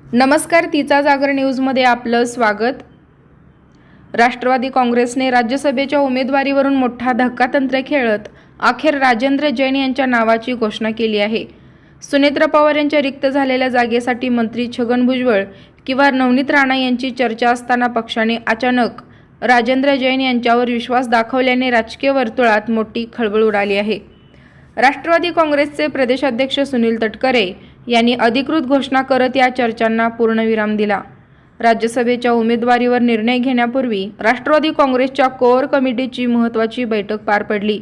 नमस्कार, तिचा जागर न्यूजमध्ये आपलं स्वागत। राष्ट्रवादी काँग्रेसने राज्यसभेच्या उमेदवारीवरून मोठा धक्कातंत्र खेळत अखेर राजेंद्र जैन यांच्या नावाची घोषणा केली आहे। सुनेत्रा पवार यांच्या रिक्त झालेल्या जागेसाठी मंत्री छगन भुजबळ किंवा नवनीत राणा यांची चर्चा असताना पक्षाने अचानक राजेंद्र जैन यांच्यावर विश्वास दाखवल्याने राजकीय वर्तुळात मोठी खळबळ उडाली आहे। राष्ट्रवादी काँग्रेसचे प्रदेशाध्यक्ष सुनील तटकरे यांनी अधिकृत घोषणा करत या चर्चांना पूर्णविराम दिला। राज्यसभेच्या उमेदवारीवर निर्णय घेण्यापूर्वी राष्ट्रवादी काँग्रेसच्या कोअर कमिटीची महत्त्वाची बैठक पार पडली।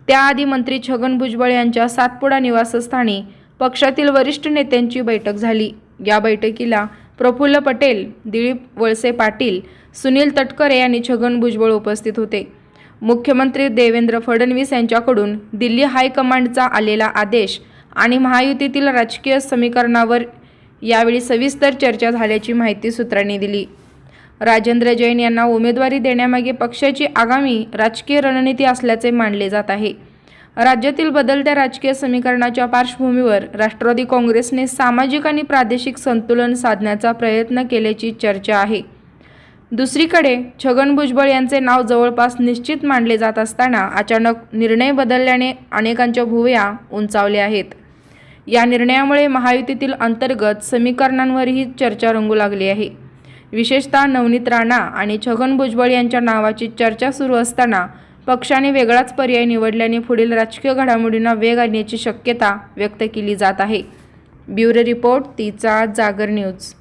त्याआधी मंत्री छगन भुजबळ यांच्या सातपुडा निवासस्थानी पक्षातील वरिष्ठ नेत्यांची बैठक झाली। या बैठकीला प्रफुल्ल पटेल, दिलीप वळसे पाटील, सुनील तटकरे आणि छगन भुजबळ उपस्थित होते। मुख्यमंत्री देवेंद्र फडणवीस यांच्याकडून दिल्ली हायकमांडचा आलेला आदेश आणि महायुतीतील राजकीय समीकरणावर यावेळी सविस्तर चर्चा झाल्याची माहिती सूत्रांनी दिली। राजेंद्र जैन यांना उमेदवारी देण्यामागे पक्षाची आगामी राजकीय रणनीती असल्याचे मानले जात आहे। राज्यातील बदलत्या राजकीय समीकरणाच्या पार्श्वभूमीवर राष्ट्रवादी काँग्रेसने सामाजिक आणि प्रादेशिक संतुलन साधण्याचा प्रयत्न केल्याची चर्चा आहे। दुसरीकडे छगन भुजबळ यांचे नाव जवळपास निश्चित मानले जात असताना अचानक निर्णय बदलल्याने अनेकांच्या भुवया उंचावल्या आहेत। या निर्णयामुळे महायुतीतील अंतर्गत समीकरणांवरही चर्चा रंगू लागली आहे। विशेषतः नवनीत राणा आणि छगन भुजबळ यांच्या नावाची चर्चा सुरू असताना पक्षाने वेगळाच पर्याय निवडल्याने पुढील राजकीय घडामोडींना वेग आणण्याची शक्यता व्यक्त केली जात आहे। ब्युरो रिपोर्ट, तिचा जागर न्यूज।